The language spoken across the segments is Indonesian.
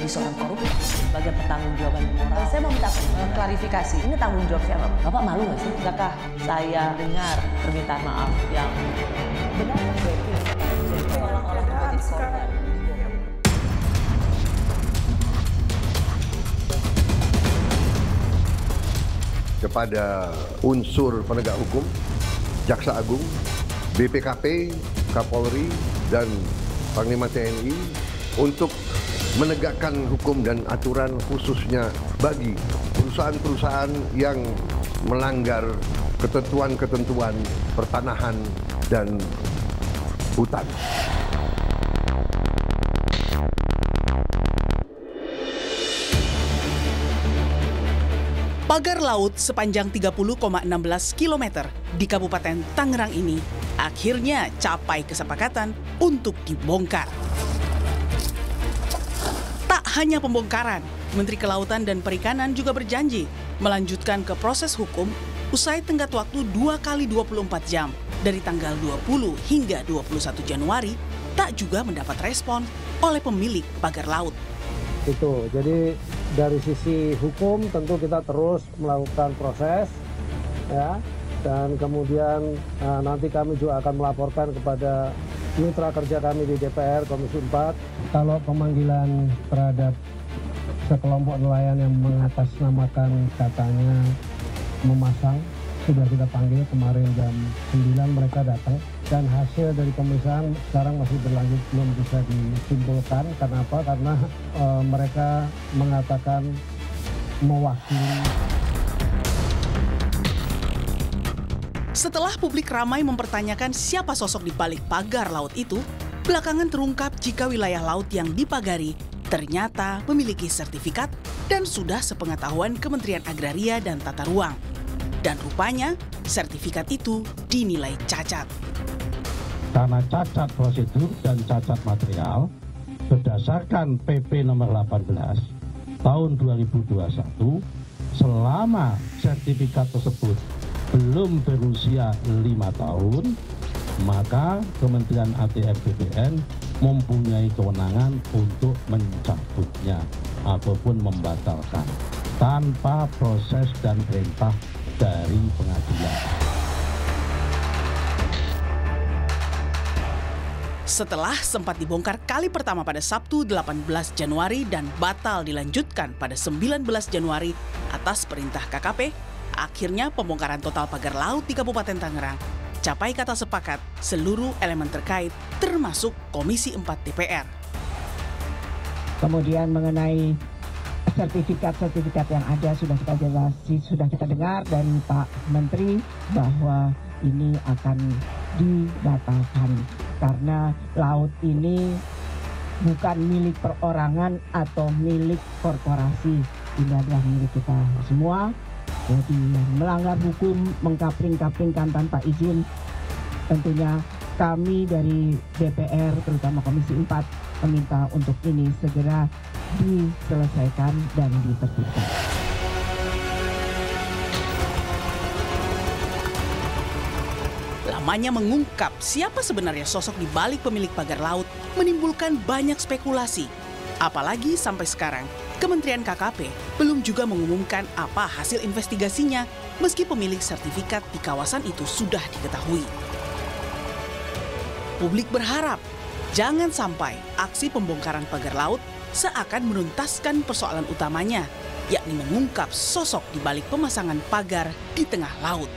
menjadi seorang koruptor sebagai pertanggungjawaban moral. Saya mau minta klarifikasi, ini tanggung jawab siapa? Bapak malu nggak sih? Apakah saya dengar permintaan maaf yang benar seolah-olah menjadi korban? Kepada unsur penegak hukum, Jaksa Agung, BPKP, Kapolri, dan Panglima TNI untuk menegakkan hukum dan aturan khususnya bagi perusahaan-perusahaan yang melanggar ketentuan-ketentuan pertanahan dan hutan. Pagar laut sepanjang 30,16 km di Kabupaten Tangerang ini akhirnya capai kesepakatan untuk dibongkar. Tak hanya pembongkaran, Menteri Kelautan dan Perikanan juga berjanji melanjutkan ke proses hukum usai tenggat waktu 2 kali 24 jam dari tanggal 20 hingga 21 Januari tak juga mendapat respon oleh pemilik pagar laut. Itu, jadi dari sisi hukum tentu kita terus melakukan proses, ya, dan kemudian nanti kami juga akan melaporkan kepada mitra kerja kami di DPR Komisi 4 kalau pemanggilan terhadap sekelompok nelayan yang mengatasnamakan katanya memasang sudah kita panggil kemarin jam 9 mereka datang dan hasil dari pemeriksaan sekarang masih berlanjut belum bisa disimpulkan. Kenapa? Karena mereka mengatakan mewakili. Setelah publik ramai mempertanyakan siapa sosok di balik pagar laut itu, belakangan terungkap jika wilayah laut yang dipagari ternyata memiliki sertifikat dan sudah sepengetahuan Kementerian Agraria dan Tata Ruang. Dan rupanya sertifikat itu dinilai cacat. Karena cacat prosedur dan cacat material, berdasarkan PP nomor 18 tahun 2021, selama sertifikat tersebut belum berusia 5 tahun, maka Kementerian ATR BPN mempunyai kewenangan untuk mencabutnya ataupun membatalkan tanpa proses dan perintah dari pengadilan. Setelah sempat dibongkar kali pertama pada Sabtu 18 Januari dan batal dilanjutkan pada 19 Januari atas perintah KKP, akhirnya pembongkaran total pagar laut di Kabupaten Tangerang capai kata sepakat seluruh elemen terkait termasuk Komisi 4 DPR. Kemudian mengenai sertifikat yang ada sudah kita dengar dari Pak Menteri bahwa ini akan dibatalkan karena laut ini bukan milik perorangan atau milik korporasi, ini adalah milik kita semua. Jadi yang melanggar hukum, mengkapling-kaplingkan tanpa izin, tentunya kami dari DPR terutama Komisi 4 meminta untuk ini segera diselesaikan dan ditertibkan. Lamanya mengungkap siapa sebenarnya sosok di balik pemilik pagar laut menimbulkan banyak spekulasi. Apalagi sampai sekarang, Kementerian KKP belum juga mengumumkan apa hasil investigasinya meski pemilik sertifikat di kawasan itu sudah diketahui. Publik berharap jangan sampai aksi pembongkaran pagar laut seakan menuntaskan persoalan utamanya, yakni mengungkap sosok di balik pemasangan pagar di tengah laut.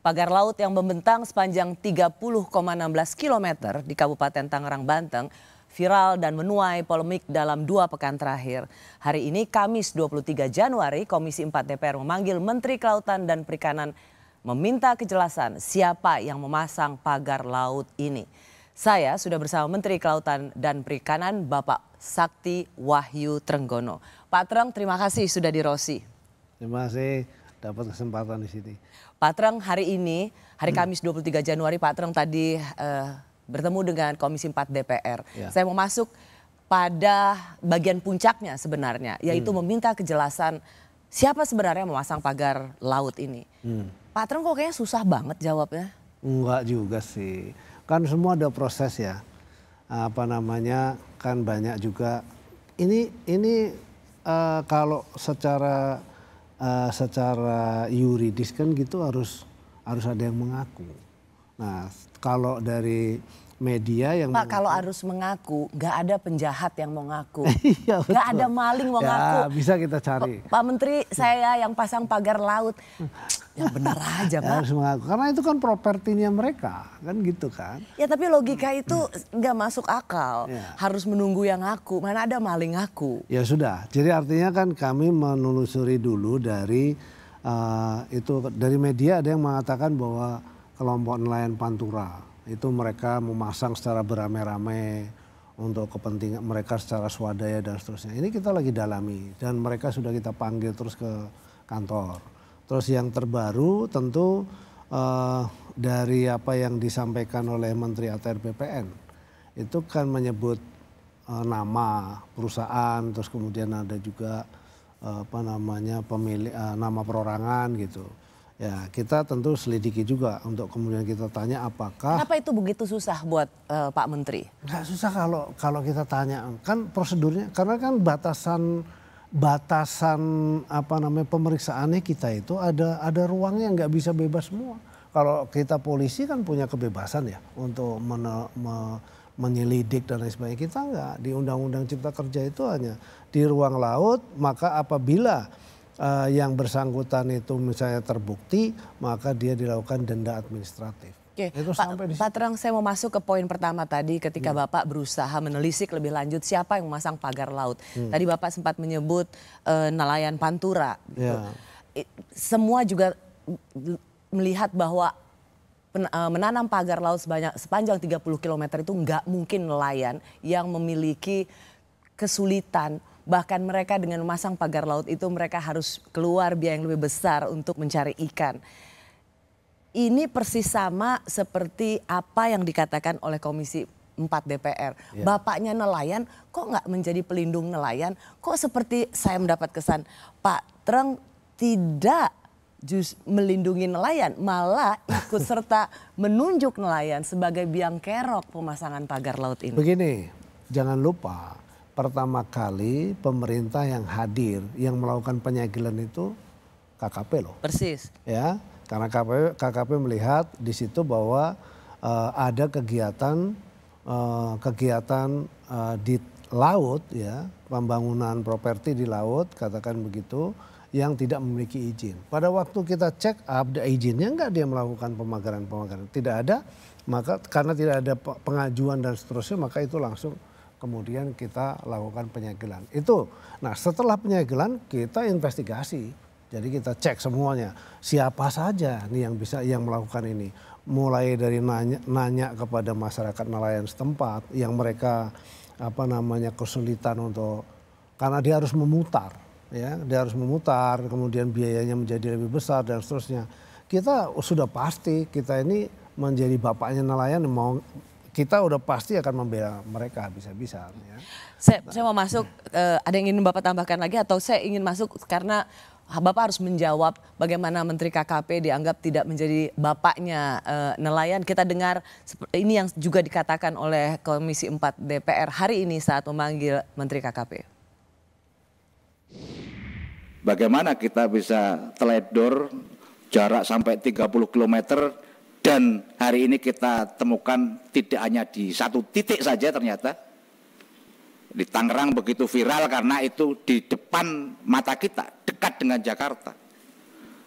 Pagar laut yang membentang sepanjang 30,16 km di Kabupaten Tangerang, Banten viral dan menuai polemik dalam 2 pekan terakhir. Hari ini Kamis 23 Januari, Komisi 4 DPR memanggil Menteri Kelautan dan Perikanan meminta kejelasan siapa yang memasang pagar laut ini. Saya sudah bersama Menteri Kelautan dan Perikanan Bapak Sakti Wahyu Trenggono. Pak Treng, terima kasih sudah di Rosi. Terima kasih dapat kesempatan di sini. Pak Treng, hari ini, hari Kamis 23 Januari, Pak Treng tadi bertemu dengan Komisi 4 DPR. Ya. Saya mau masuk pada bagian puncaknya sebenarnya, yaitu meminta kejelasan siapa sebenarnya memasang pagar laut ini. Pak Treng kok kayaknya susah banget jawabnya. Enggak juga sih. Kan semua ada proses ya. Apa namanya, kan banyak juga. Ini kalau secara yuridis kan gitu harus ada yang mengaku. Nah, kalau dari media yang Pak, kalau harus mengaku, nggak ada penjahat yang mau ngaku. Iya, Nggak ada maling mau ngaku. Bisa kita cari. Pak Menteri, saya yang pasang pagar laut. Ya benar aja, Pak. Harus mengaku. Karena itu kan propertinya mereka, kan gitu kan. Ya tapi logika itu nggak masuk akal. Ya. Harus menunggu yang ngaku. Mana ada maling ngaku. Ya sudah. Jadi artinya kan kami menelusuri dulu dari dari media ada yang mengatakan bahwa kelompok nelayan Pantura itu mereka memasang secara beramai-ramai untuk kepentingan mereka secara swadaya dan seterusnya. Ini kita lagi dalami dan mereka sudah kita panggil terus ke kantor. Terus yang terbaru tentu dari apa yang disampaikan oleh Menteri ATR BPN itu kan menyebut nama perusahaan, terus kemudian ada juga apa namanya pemilik nama perorangan gitu. Ya kita tentu selidiki juga untuk kemudian kita tanya apakah. Kenapa itu begitu susah buat Pak Menteri? Nggak susah kalau kita tanya, kan prosedurnya karena kan batasan apa namanya pemeriksaannya kita itu ada ruangnya, nggak bisa bebas semua. Kalau kita polisi kan punya kebebasan ya untuk menyelidik dan lain sebagainya. Kita nggak, di Undang-Undang Cipta Kerja itu hanya di ruang laut, maka apabila yang bersangkutan itu misalnya terbukti, maka dia dilakukan denda administratif. Oke, Itu sampai di Pak Treng, saya mau masuk ke poin pertama tadi ketika Bapak berusaha menelisik lebih lanjut siapa yang memasang pagar laut. Tadi Bapak sempat menyebut nelayan Pantura. Gitu. Ya. Semua juga melihat bahwa menanam pagar laut sepanjang 30 km itu nggak mungkin nelayan yang memiliki kesulitan. Bahkan mereka dengan memasang pagar laut itu mereka harus keluar biaya yang lebih besar untuk mencari ikan. Ini persis sama seperti apa yang dikatakan oleh Komisi 4 DPR. Ya. Bapaknya nelayan kok nggak menjadi pelindung nelayan? Kok seperti saya mendapat kesan Pak Treng tidak melindungi nelayan, malah ikut serta menunjuk nelayan sebagai biang kerok pemasangan pagar laut ini. Begini, jangan lupa pertama kali pemerintah yang hadir, yang melakukan penyegelan itu KKP loh. Persis. Ya, karena KKP melihat di situ bahwa ada kegiatan di laut, ya, pembangunan properti di laut, katakan begitu, yang tidak memiliki izin. Pada waktu kita cek ada izinnya enggak dia melakukan pemagaran, tidak ada, maka karena tidak ada pengajuan dan seterusnya, maka itu langsung kemudian kita lakukan penyegelan. Itu. Nah, setelah penyegelan kita investigasi. Jadi kita cek semuanya. Siapa saja nih yang melakukan ini. Mulai dari nanya kepada masyarakat nelayan setempat yang mereka kesulitan untuk, karena dia harus memutar, ya. Dia harus memutar, kemudian biayanya menjadi lebih besar dan seterusnya. Kita sudah pasti kita ini menjadi bapaknya nelayan, kita udah pasti akan membela mereka bisa-bisa. Ya. Saya mau masuk, ada yang ingin Bapak tambahkan lagi atau saya ingin masuk karena Bapak harus menjawab bagaimana Menteri KKP dianggap tidak menjadi bapaknya nelayan. Kita dengar ini yang juga dikatakan oleh Komisi 4 DPR hari ini saat memanggil Menteri KKP. Bagaimana kita bisa teledor jarak sampai 30 km dan hari ini kita temukan tidak hanya di satu titik saja ternyata. Di Tangerang begitu viral karena itu di depan mata kita, dekat dengan Jakarta.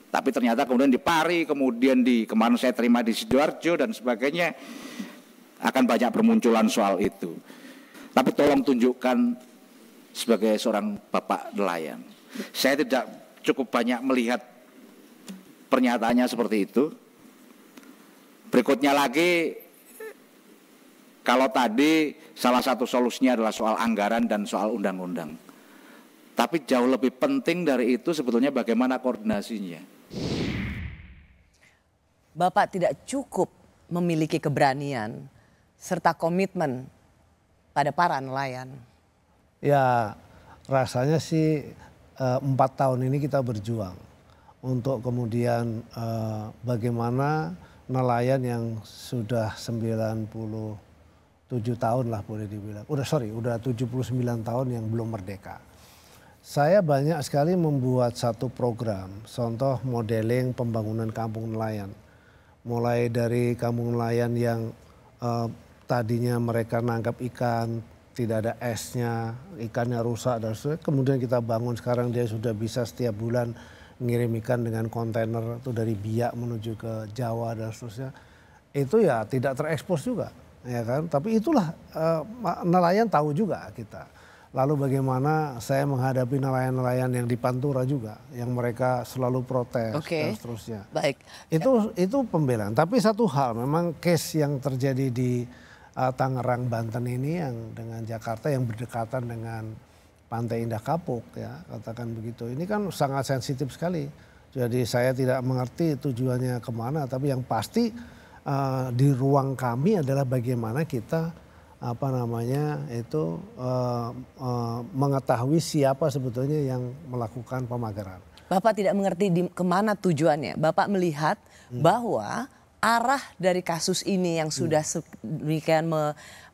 Tapi ternyata kemudian di Pari, kemudian kemarin saya terima di Sidoarjo dan sebagainya, akan banyak bermunculan soal itu. Tapi tolong tunjukkan sebagai seorang bapak nelayan. Saya tidak cukup banyak melihat pernyataannya seperti itu. Berikutnya lagi, kalau tadi salah satu solusinya adalah soal anggaran dan soal undang-undang. Tapi jauh lebih penting dari itu sebetulnya bagaimana koordinasinya. Bapak tidak cukup memiliki keberanian serta komitmen pada para nelayan. Ya rasanya sih 4 tahun ini kita berjuang untuk kemudian bagaimana nelayan yang sudah 97 tahun lah boleh dibilang. Udah 79 tahun yang belum merdeka. Saya banyak sekali membuat satu program, contoh modeling pembangunan kampung nelayan. Mulai dari kampung nelayan yang tadinya mereka nangkap ikan, tidak ada esnya, ikannya rusak dan sebagainya. Kemudian kita bangun sekarang dia sudah bisa setiap bulan ngirim ikan dengan kontainer itu dari Biak menuju ke Jawa dan seterusnya. Itu ya tidak terekspos juga, ya kan? Tapi itulah nelayan tahu juga kita. Lalu bagaimana saya menghadapi nelayan-nelayan yang di Pantura juga, yang mereka selalu protes dan seterusnya. Baik. Itu pembelaan. Tapi satu hal, memang case yang terjadi di Tangerang, Banten ini yang dengan Jakarta yang berdekatan dengan Pantai Indah Kapuk, ya katakan begitu. Ini kan sangat sensitif sekali. Jadi saya tidak mengerti tujuannya kemana, tapi yang pasti di ruang kami adalah bagaimana kita mengetahui siapa sebetulnya yang melakukan pemagaran. Bapak tidak mengerti kemana tujuannya. Bapak melihat bahwa arah dari kasus ini yang sudah sedemikian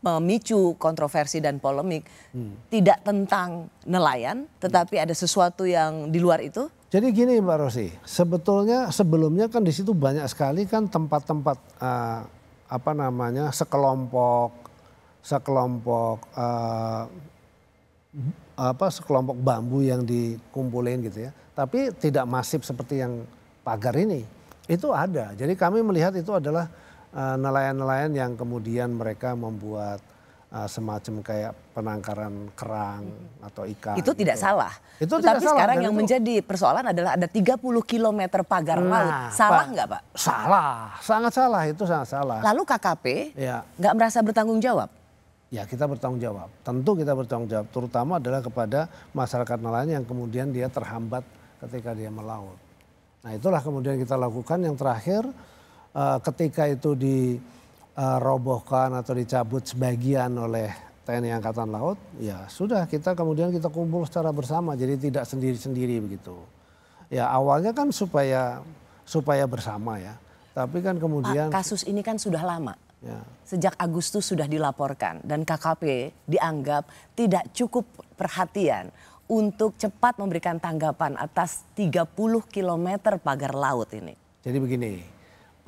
memicu kontroversi dan polemik tidak tentang nelayan, tetapi ada sesuatu yang di luar itu. Jadi gini Mbak Rosi, sebetulnya sebelumnya kan di situ banyak sekali kan tempat-tempat sekelompok bambu yang dikumpulin gitu ya. Tapi tidak masif seperti yang pagar ini. Itu ada. Jadi kami melihat itu adalah nelayan-nelayan yang kemudian mereka membuat semacam kayak penangkaran kerang atau ikan. Itu tidak salah. Itu tapi tidak sekarang salah. yang menjadi persoalan adalah ada 30 km pagar laut. Salah nggak Pak? Salah, sangat salah, itu sangat salah. Lalu KKP nggak merasa bertanggung jawab? Ya kita bertanggung jawab, tentu kita bertanggung jawab, terutama adalah kepada masyarakat nelayan yang kemudian dia terhambat ketika dia melaut. Nah itulah kemudian kita lakukan yang terakhir ketika itu dirobohkan atau dicabut sebagian oleh TNI Angkatan Laut, ya sudah kita kemudian kita kumpul secara bersama, jadi tidak sendiri-sendiri begitu. Ya awalnya kan supaya bersama ya, tapi kan kemudian. Pak, kasus ini kan sudah lama. Ya. Sejak Agustus sudah dilaporkan dan KKP dianggap tidak cukup perhatian untuk cepat memberikan tanggapan atas 30 km pagar laut ini. Jadi begini,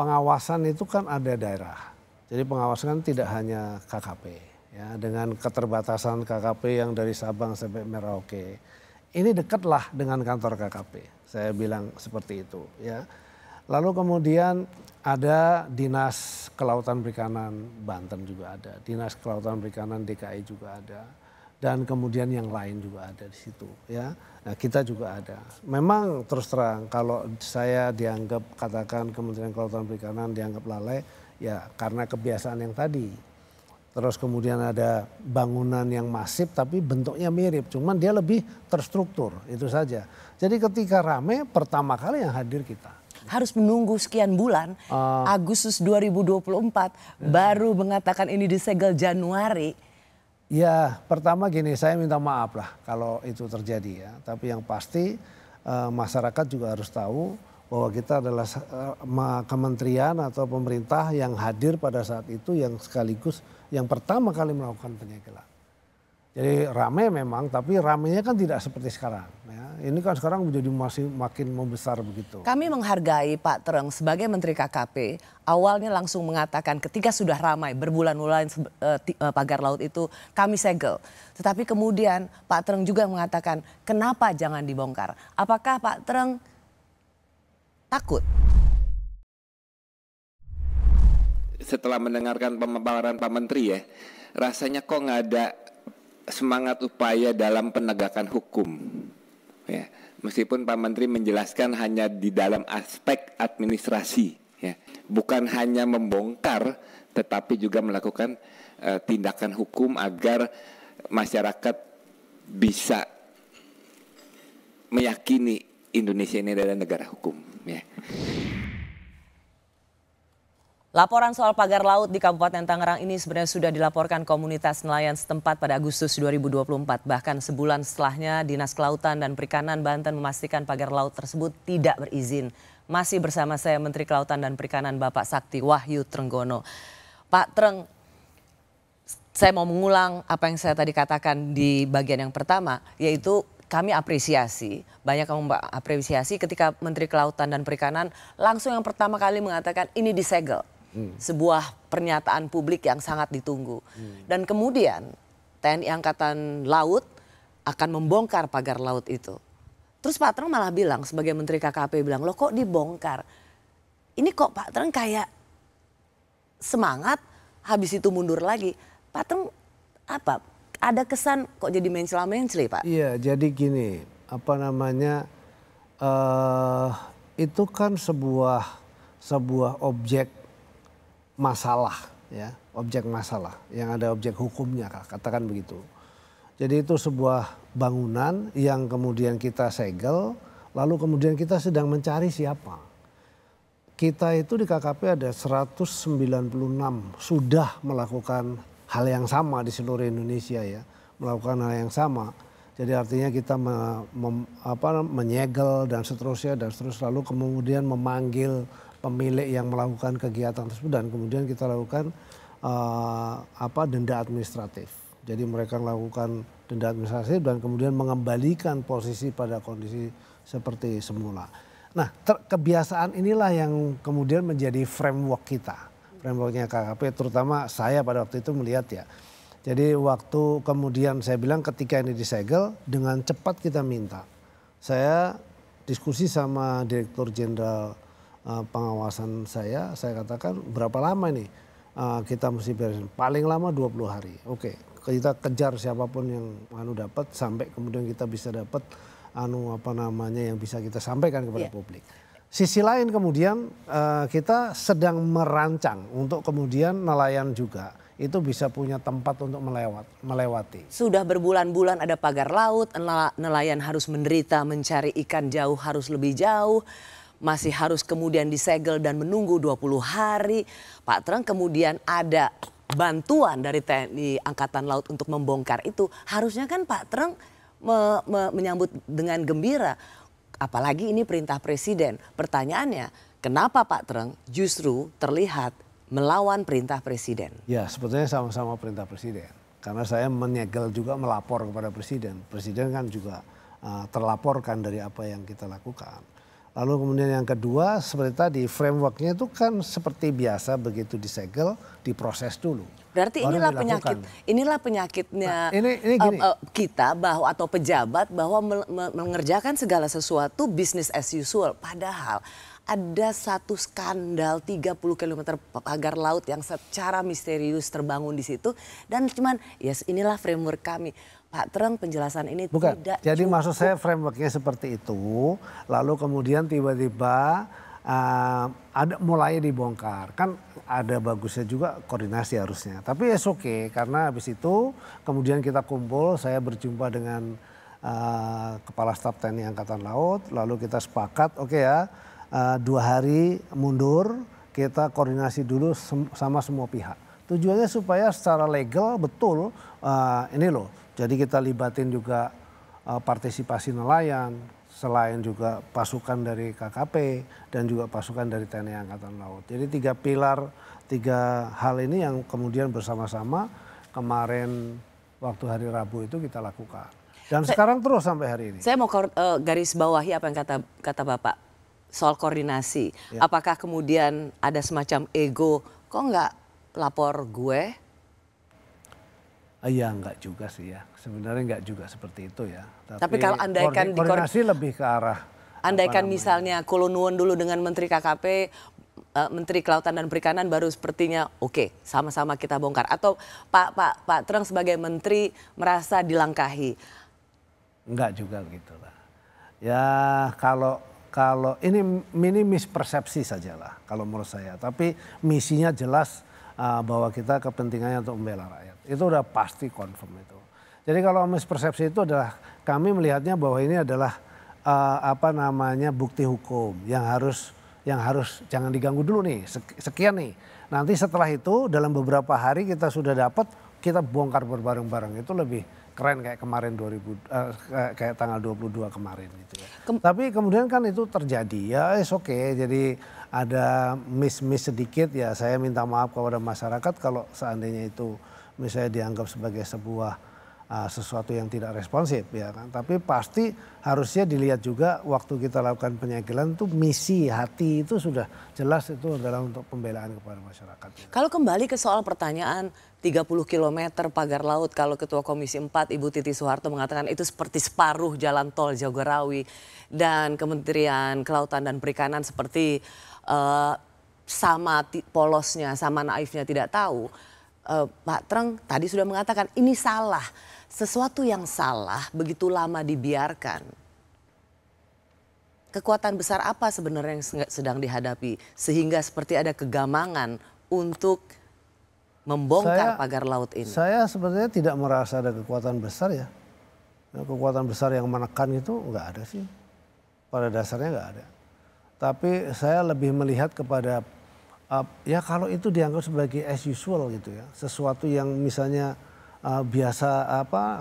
pengawasan itu kan ada daerah. Jadi pengawasan kan tidak hanya KKP. Ya, dengan keterbatasan KKP yang dari Sabang sampai Merauke. Ini dekatlah dengan kantor KKP. Saya bilang seperti itu. Ya. Lalu kemudian ada Dinas Kelautan Perikanan Banten juga ada. Dinas Kelautan Perikanan DKI juga ada. Dan kemudian yang lain juga ada di situ. Ya. Nah kita juga ada. Memang terus terang kalau saya dianggap katakan Kementerian Kelautan Perikanan dianggap lalai. Ya karena kebiasaan yang tadi. Terus kemudian ada bangunan yang masif tapi bentuknya mirip. Cuman dia lebih terstruktur itu saja. Jadi ketika rame pertama kali yang hadir kita. Harus menunggu sekian bulan, Agustus 2024 baru mengatakan ini disegel Januari. Ya pertama gini, saya minta maaf lah kalau itu terjadi ya. Tapi yang pasti masyarakat juga harus tahu bahwa kita adalah kementerian atau pemerintah yang hadir pada saat itu yang sekaligus yang pertama kali melakukan penyegelan. Jadi rame memang, tapi ramenya kan tidak seperti sekarang. Ya. Ini kan sekarang menjadi masih makin membesar begitu. Kami menghargai Pak Treng sebagai Menteri KKP, awalnya langsung mengatakan ketika sudah ramai berbulan-bulan pagar laut itu kami segel. Tetapi kemudian Pak Treng juga mengatakan kenapa jangan dibongkar. Apakah Pak Treng takut? Setelah mendengarkan pemaparan Pak Menteri ya, rasanya kok nggak ada semangat upaya dalam penegakan hukum. Ya, meskipun Pak Menteri menjelaskan hanya di dalam aspek administrasi, ya, bukan hanya membongkar, tetapi juga melakukan tindakan hukum agar masyarakat bisa meyakini Indonesia ini adalah negara hukum. Ya. Laporan soal pagar laut di Kabupaten Tangerang ini sebenarnya sudah dilaporkan komunitas nelayan setempat pada Agustus 2024. Bahkan sebulan setelahnya Dinas Kelautan dan Perikanan Banten memastikan pagar laut tersebut tidak berizin. Masih bersama saya Menteri Kelautan dan Perikanan Bapak Sakti Wahyu Trenggono. Pak Treng, saya mau mengulang apa yang saya tadi katakan di bagian yang pertama, yaitu kami apresiasi, banyak yang apresiasi ketika Menteri Kelautan dan Perikanan langsung yang pertama kali mengatakan ini disegel. Sebuah pernyataan publik yang sangat ditunggu. Dan kemudian TNI Angkatan Laut akan membongkar pagar laut itu. Terus Pak Treng malah bilang sebagai Menteri KKP bilang, loh kok dibongkar? Ini kok Pak Treng kayak semangat habis itu mundur lagi. Pak Treng apa? Ada kesan kok jadi mencela-mencela Pak? Iya, jadi gini, apa namanya, itu kan sebuah objek masalah, ya, objek masalah yang ada objek hukumnya, katakan begitu. Jadi itu sebuah bangunan yang kemudian kita segel, lalu kemudian kita sedang mencari siapa. Kita itu di KKP ada 196 sudah melakukan hal yang sama di seluruh Indonesia, ya, melakukan hal yang sama. Jadi artinya kita menyegel dan seterusnya lalu kemudian memanggil pemilik yang melakukan kegiatan tersebut dan kemudian kita lakukan denda administratif. Jadi mereka melakukan denda administratif dan kemudian mengembalikan posisi pada kondisi seperti semula. Nah, kebiasaan inilah yang kemudian menjadi framework kita, frameworknya KKP, terutama saya pada waktu itu melihat, ya. Jadi waktu kemudian saya bilang ketika ini disegel dengan cepat kita minta. Saya diskusi sama Direktur Jenderal pengawasan saya katakan berapa lama nih kita mesti beresin, paling lama 20 hari. Oke, kita kejar siapapun yang dapat sampai kemudian kita bisa dapat yang bisa kita sampaikan kepada publik. Sisi lain kemudian kita sedang merancang untuk kemudian nelayan juga itu bisa punya tempat untuk melewati. Sudah berbulan-bulan ada pagar laut, nelayan harus menderita mencari ikan jauh harus lebih jauh. Masih harus kemudian disegel dan menunggu 20 hari. Pak Treng kemudian ada bantuan dari TNI Angkatan Laut untuk membongkar itu. Harusnya kan Pak Treng menyambut dengan gembira. Apalagi ini perintah presiden. Pertanyaannya, kenapa Pak Treng justru terlihat melawan perintah presiden? Ya, sebetulnya sama-sama perintah presiden. Karena saya menyegel juga melapor kepada presiden. Presiden kan juga terlaporkan dari apa yang kita lakukan. Lalu kemudian yang kedua seperti tadi frameworknya itu kan seperti biasa begitu disegel diproses dulu. Berarti inilah penyakitnya kita bahwa atau pejabat bahwa mengerjakan segala sesuatu business as usual. Padahal ada satu skandal 30 km pagar laut yang secara misterius terbangun di situ dan cuman inilah framework kami. Pak Treng penjelasan ini bukan. Tidak jadi cukup. Maksud saya frameworknya seperti itu lalu kemudian tiba-tiba ada mulai dibongkar. Kan ada bagusnya juga koordinasi harusnya. Tapi oke, karena habis itu kemudian kita kumpul, saya berjumpa dengan Kepala Staf TNI Angkatan Laut lalu kita sepakat 2 hari mundur kita koordinasi dulu sama semua pihak. Tujuannya supaya secara legal betul ini loh. Jadi kita libatin juga partisipasi nelayan, selain juga pasukan dari KKP dan juga pasukan dari TNI Angkatan Laut. Jadi 3 pilar, 3 hal ini yang kemudian bersama-sama kemarin waktu hari Rabu itu kita lakukan. Dan sekarang terus sampai hari ini. Saya mau garis bawahi apa yang kata Bapak soal koordinasi. Ya. Apakah kemudian ada semacam ego, kok nggak lapor gue? Iya enggak juga sih ya, sebenarnya enggak juga seperti itu ya. Tapi kalau andaikan koordinasi lebih ke arah. Andaikan misalnya Kolonuan dulu dengan Menteri KKP, Menteri Kelautan dan Perikanan baru sepertinya oke, sama-sama kita bongkar. Atau Pak Treng sebagai Menteri merasa dilangkahi? Enggak juga gitu lah. Ya kalau ini mispersepsi sajalah kalau menurut saya. Tapi misinya jelas bahwa kita kepentingannya untuk membela rakyat. Itu udah pasti confirm itu. Jadi kalau mispersepsi itu adalah kami melihatnya bahwa ini adalah bukti hukum yang harus jangan diganggu dulu nih. Sekian nih Nanti setelah itu dalam beberapa hari kita sudah dapat, kita bongkar berbareng-bareng. Itu lebih keren kayak kemarin kayak tanggal 22 kemarin gitu ya. Tapi kemudian kan itu terjadi ya, oke. Jadi ada miss sedikit ya, saya minta maaf kepada masyarakat kalau seandainya itu misalnya dianggap sebagai sebuah sesuatu yang tidak responsif ya kan. Tapi pasti harusnya dilihat juga waktu kita lakukan penyegelan itu misi hati itu sudah jelas, itu adalah untuk pembelaan kepada masyarakat. Kalau kembali ke soal pertanyaan 30 km pagar laut, kalau Ketua Komisi 4 Ibu Titi Soeharto mengatakan itu seperti separuh jalan tol Jagorawi, dan Kementerian Kelautan dan Perikanan seperti sama polosnya, sama naifnya tidak tahu. Pak Treng tadi sudah mengatakan ini salah. Sesuatu yang salah begitu lama dibiarkan. Kekuatan besar apa sebenarnya yang sedang dihadapi sehingga seperti ada kegamangan untuk membongkar pagar laut ini? Saya sebenarnya tidak merasa ada kekuatan besar ya. Kekuatan besar yang menekan itu enggak ada sih. Pada dasarnya enggak ada. Tapi saya lebih melihat kepada ya kalau itu dianggap sebagai as usual gitu ya. Sesuatu yang misalnya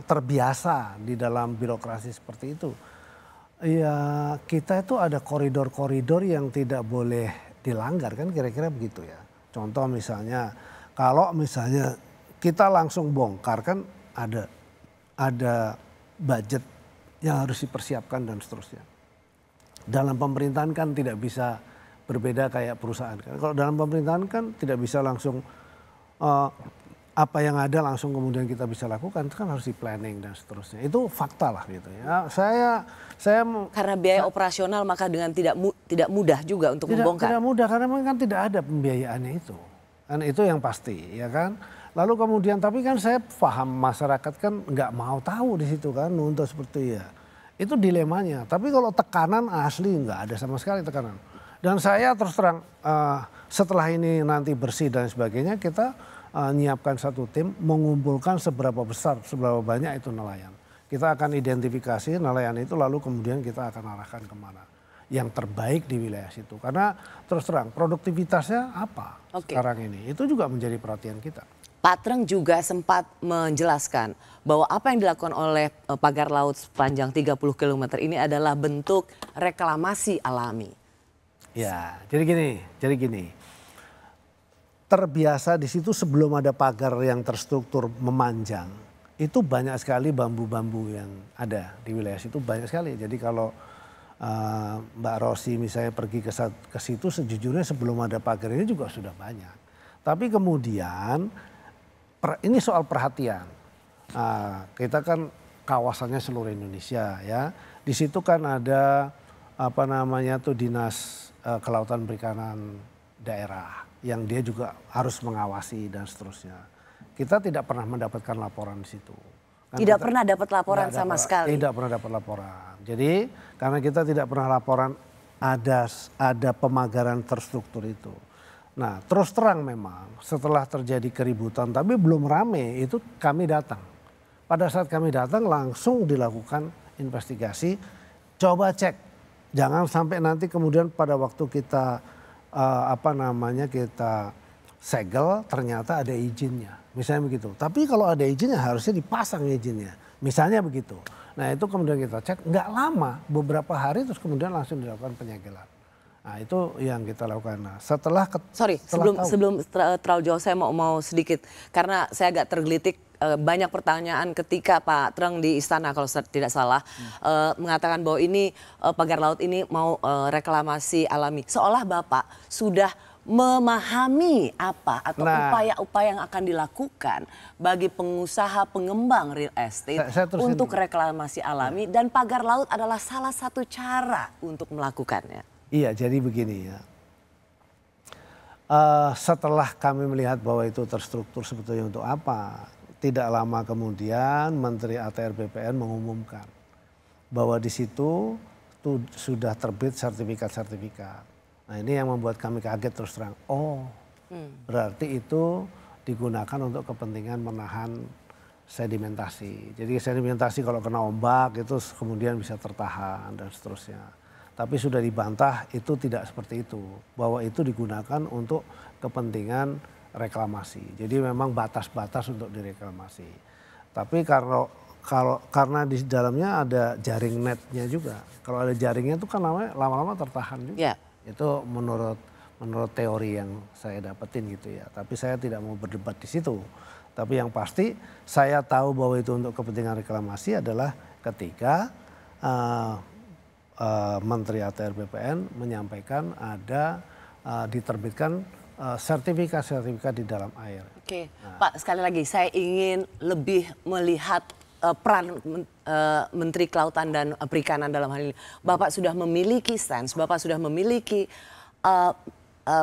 terbiasa di dalam birokrasi seperti itu. Ya kita itu ada koridor-koridor yang tidak boleh dilanggar kan, kira-kira begitu ya. Contoh misalnya kalau misalnya kita langsung bongkar kan ada budget yang harus dipersiapkan dan seterusnya. Dalam pemerintahan kan tidak bisa berbeda kayak perusahaan kan. Kalau dalam pemerintahan kan tidak bisa langsung apa yang ada langsung kemudian kita bisa lakukan, itu kan harus di planning dan seterusnya. Itu fakta lah gitu ya. Saya karena biaya operasional maka dengan tidak mudah juga untuk membongkar. Tidak mudah karena memang kan tidak ada pembiayaannya itu. Kan itu yang pasti ya kan. Lalu kemudian tapi kan saya paham masyarakat kan nggak mau tahu di situ kan untuk seperti ya. Itu dilemanya. Tapi kalau tekanan asli nggak ada sama sekali tekanan. Dan saya terus terang setelah ini nanti bersih dan sebagainya kita nyiapkan satu tim mengumpulkan seberapa besar, seberapa banyak itu nelayan. Kita akan identifikasi nelayan itu lalu kemudian kita akan arahkan kemana. Yang terbaik di wilayah situ. Karena terus terang produktivitasnya apa sekarang ini. Itu juga menjadi perhatian kita. Pak Treng juga sempat menjelaskan bahwa apa yang dilakukan oleh pagar laut sepanjang 30 km ini adalah bentuk reklamasi alami. Ya, jadi gini. Terbiasa di situ sebelum ada pagar yang terstruktur memanjang, itu banyak sekali bambu-bambu yang ada di wilayah situ, banyak sekali. Jadi kalau Mbak Rosi misalnya pergi ke situ, sejujurnya sebelum ada pagar ini juga sudah banyak. Tapi kemudian ini soal perhatian. Kita kan kawasannya seluruh Indonesia ya. Di situ kan ada Dinas Kelautan Perikanan daerah yang dia juga harus mengawasi dan seterusnya. Kita tidak pernah mendapatkan laporan di situ. Tidak pernah dapat laporan sama sekali. Tidak pernah dapat laporan. Jadi karena kita tidak pernah laporan ada pemagaran terstruktur itu. Nah terus terang memang setelah terjadi keributan tapi belum rame itu kami datang. Pada saat kami datang langsung dilakukan investigasi. Coba cek. Jangan sampai nanti kemudian pada waktu kita kita segel ternyata ada izinnya. Misalnya begitu. Tapi kalau ada izinnya harusnya dipasang izinnya. Misalnya begitu. Nah itu kemudian kita cek, nggak lama, beberapa hari terus kemudian langsung dilakukan penyegelan. Nah itu yang kita lakukan. Nah, sebelum terlalu jauh saya mau sedikit. Karena saya agak tergelitik banyak pertanyaan ketika Pak Treng di istana kalau tidak salah mengatakan bahwa ini pagar laut ini mau reklamasi alami. Seolah Bapak sudah memahami apa atau upaya-upaya yang akan dilakukan bagi pengusaha pengembang real estate untuk reklamasi alami dan pagar laut adalah salah satu cara untuk melakukannya. Iya, jadi begini ya. Setelah kami melihat bahwa itu terstruktur sebetulnya untuk apa, tidak lama kemudian Menteri ATR BPN mengumumkan bahwa di situ sudah terbit sertifikat-sertifikat. Nah ini yang membuat kami kaget terus terang. Berarti itu digunakan untuk kepentingan menahan sedimentasi. Jadi sedimentasi kalau kena ombak itu kemudian bisa tertahan dan seterusnya. Tapi sudah dibantah itu tidak seperti itu, bahwa itu digunakan untuk kepentingan reklamasi. Jadi memang batas-batas untuk direklamasi. Tapi karena di dalamnya ada jaring netnya juga. Kalau ada jaringnya itu kan lama-lama tertahan juga. Yeah. Itu menurut teori yang saya dapetin gitu ya. Tapi saya tidak mau berdebat di situ. Tapi yang pasti saya tahu bahwa itu untuk kepentingan reklamasi adalah ketika Menteri ATR BPN menyampaikan ada diterbitkan sertifikat di dalam air. Oke, Pak, sekali lagi saya ingin lebih melihat peran Menteri Kelautan dan Perikanan dalam hal ini. Bapak sudah memiliki stance, Bapak sudah memiliki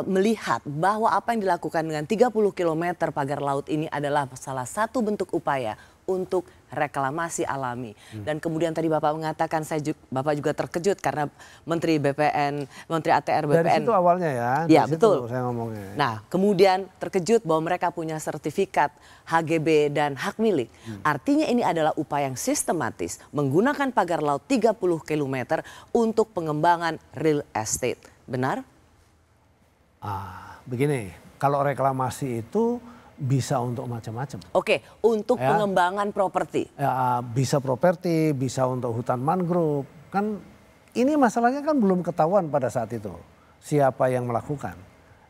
melihat bahwa apa yang dilakukan dengan 30 km pagar laut ini adalah salah satu bentuk upaya untuk reklamasi alami. Dan kemudian tadi Bapak mengatakan Bapak juga terkejut karena Menteri ATR BPN. Dari situ awalnya ya. Ya betul. Saya ngomongnya. Nah kemudian terkejut bahwa mereka punya sertifikat HGB dan hak milik. Artinya ini adalah upaya yang sistematis menggunakan pagar laut 30 km untuk pengembangan real estate. Benar? Begini, kalau reklamasi itu bisa untuk macam-macam. Oke, untuk pengembangan properti. Ya, bisa properti, bisa untuk hutan mangrove. Kan ini masalahnya kan belum ketahuan pada saat itu siapa yang melakukan.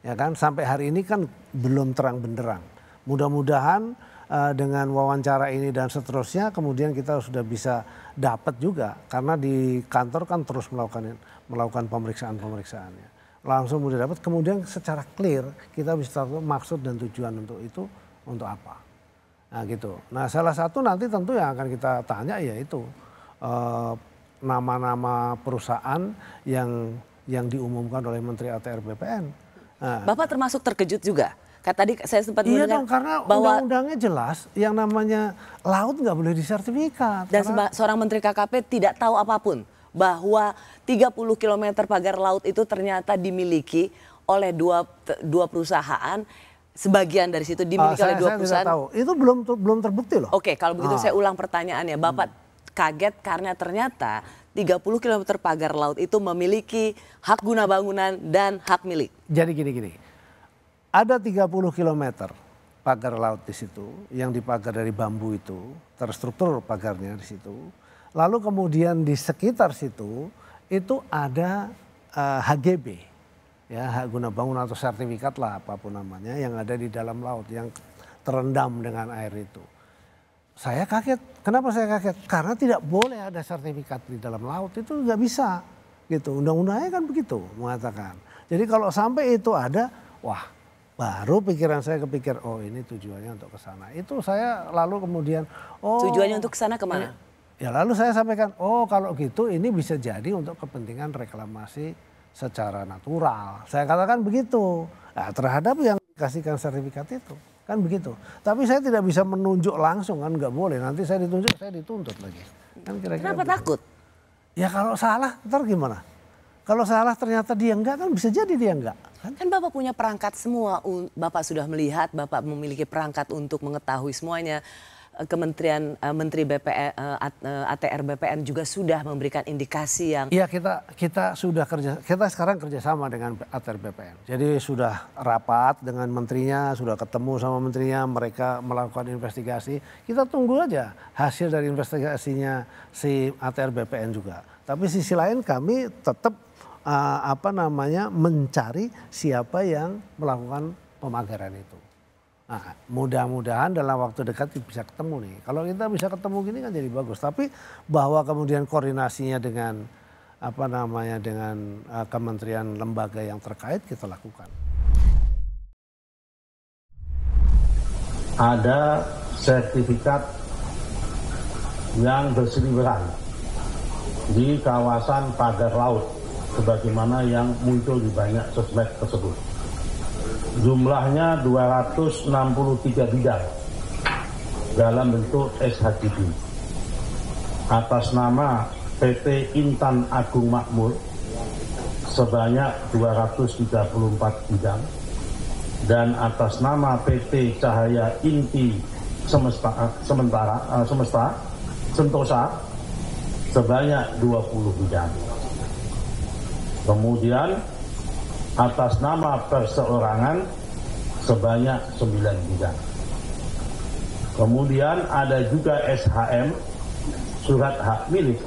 Ya kan, sampai hari ini kan belum terang benderang. Mudah-mudahan dengan wawancara ini dan seterusnya kemudian kita sudah bisa dapat juga karena di kantor kan terus melakukan pemeriksaan-pemeriksaannya. Langsung mudah dapat, kemudian secara clear kita bisa tahu maksud dan tujuan untuk itu untuk apa. Nah gitu. Nah salah satu nanti tentu yang akan kita tanya yaitu nama-nama perusahaan yang diumumkan oleh Menteri ATR BPN. Nah, Bapak termasuk terkejut juga? Tadi saya sempat iya dong, karena undang-undangnya jelas yang namanya laut nggak boleh disertifikat. Dan seorang Menteri KKP tidak tahu apapun bahwa 30 km pagar laut itu ternyata dimiliki oleh dua perusahaan, sebagian dari situ dimiliki oleh dua perusahaan. Saya tidak tahu, itu belum terbukti loh. Oke, kalau begitu saya ulang pertanyaannya, Bapak kaget karena ternyata 30 km pagar laut itu memiliki hak guna bangunan dan hak milik. Jadi gini, ada 30 km pagar laut di situ yang dipagar dari bambu itu, terstruktur pagarnya di situ. Lalu kemudian di sekitar situ itu ada HGB, ya hak guna bangunan atau sertifikat lah apapun namanya yang ada di dalam laut yang terendam dengan air itu. Saya kaget. Kenapa saya kaget? Karena tidak boleh ada sertifikat di dalam laut, itu nggak bisa gitu. Undang-undangnya kan begitu mengatakan. Jadi kalau sampai itu ada, wah baru pikiran saya kepikir, oh ini tujuannya untuk ke sana. Itu saya lalu kemudian, tujuannya untuk ke sana kemana? Ya lalu saya sampaikan, oh kalau gitu ini bisa jadi untuk kepentingan reklamasi secara natural. Saya katakan begitu. Nah, terhadap yang dikasihkan sertifikat itu. Kan begitu. Tapi saya tidak bisa menunjuk langsung, kan nggak boleh. Nanti saya ditunjuk, saya dituntut lagi. Kan kira-kira kenapa begitu. Takut? Ya kalau salah, ntar gimana? Kalau salah ternyata dia enggak, kan bisa jadi dia enggak. Kan Bapak punya perangkat semua. Bapak sudah melihat, Bapak memiliki perangkat untuk mengetahui semuanya. Menteri ATR BPN juga sudah memberikan indikasi yang... Iya, kita sekarang kerjasama dengan ATR BPN. Jadi sudah rapat dengan menterinya, sudah ketemu sama menterinya, mereka melakukan investigasi. Kita tunggu aja hasil dari investigasinya si ATR BPN juga. Tapi sisi lain kami tetap mencari siapa yang melakukan pemagaran itu. Nah, mudah-mudahan dalam waktu dekat bisa ketemu nih. Kalau kita bisa ketemu gini kan jadi bagus. Tapi bahwa kemudian koordinasinya dengan dengan kementerian lembaga yang terkait kita lakukan. Ada sertifikat yang berseliweran di kawasan pagar laut sebagaimana yang muncul di banyak sosmed tersebut. Jumlahnya 263 bidang dalam bentuk SHGB atas nama PT Intan Agung Makmur sebanyak 234 bidang dan atas nama PT Cahaya Inti Sentosa sebanyak 20 bidang. Kemudian atas nama perseorangan sebanyak 9 bidang. Kemudian ada juga SHM, surat hak milik,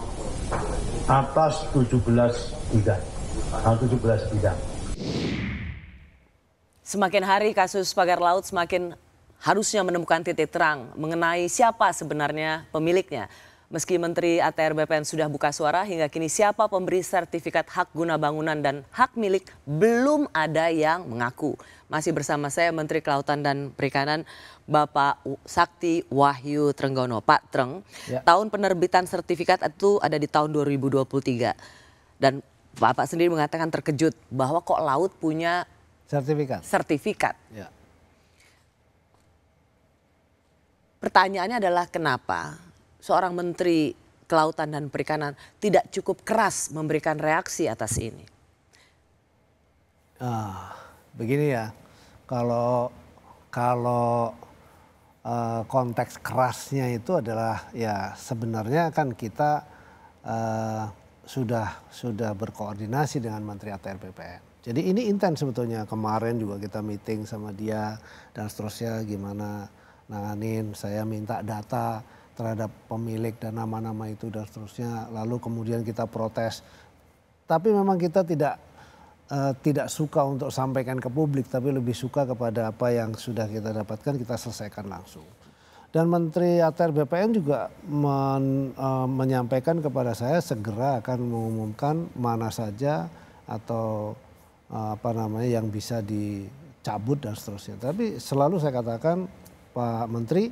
atas 17 bidang. Semakin hari kasus pagar laut semakin harusnya menemukan titik terang mengenai siapa sebenarnya pemiliknya. Meski Menteri ATR BPN sudah buka suara, hingga kini siapa pemberi sertifikat hak guna bangunan dan hak milik belum ada yang mengaku. Masih bersama saya Menteri Kelautan dan Perikanan Bapak Sakti Wahyu Trenggono. Pak Treng, tahun penerbitan sertifikat itu ada di tahun 2023. Dan Bapak sendiri mengatakan terkejut bahwa kok laut punya sertifikat. Ya. Pertanyaannya adalah kenapa seorang Menteri Kelautan dan Perikanan tidak cukup keras memberikan reaksi atas ini? Begini ya, kalau konteks kerasnya itu adalah ya sebenarnya kan kita sudah berkoordinasi dengan Menteri ATR BPN. Jadi ini intens sebetulnya, kemarin juga kita meeting sama dia dan seterusnya gimana nanganin, saya minta data terhadap pemilik dan nama-nama itu dan seterusnya. Lalu kemudian kita protes. Tapi memang kita tidak suka untuk sampaikan ke publik, tapi lebih suka kepada apa yang sudah kita dapatkan kita selesaikan langsung. Dan Menteri ATR BPN juga menyampaikan kepada saya segera akan mengumumkan mana saja atau yang bisa dicabut dan seterusnya. Tapi selalu saya katakan Pak Menteri,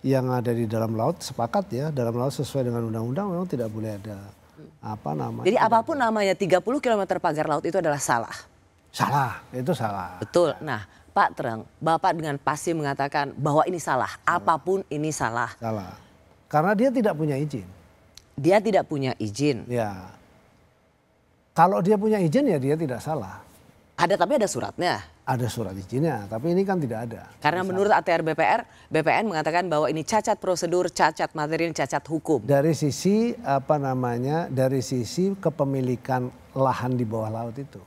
yang ada di dalam laut sepakat ya, dalam laut sesuai dengan undang-undang memang tidak boleh ada Jadi apapun namanya 30 km pagar laut itu adalah salah. Salah, itu salah. Betul. Nah, Pak Treng, Bapak dengan pasti mengatakan bahwa ini salah. Apapun ini salah. Salah. Karena dia tidak punya izin. Dia tidak punya izin. Ya. Kalau dia punya izin ya dia tidak salah. Ada, tapi ada suratnya. Ada surat izinnya, tapi ini kan tidak ada. Karena menurut ATR BPN mengatakan bahwa ini cacat prosedur, cacat materi, cacat hukum. Dari sisi dari sisi kepemilikan lahan di bawah laut itu.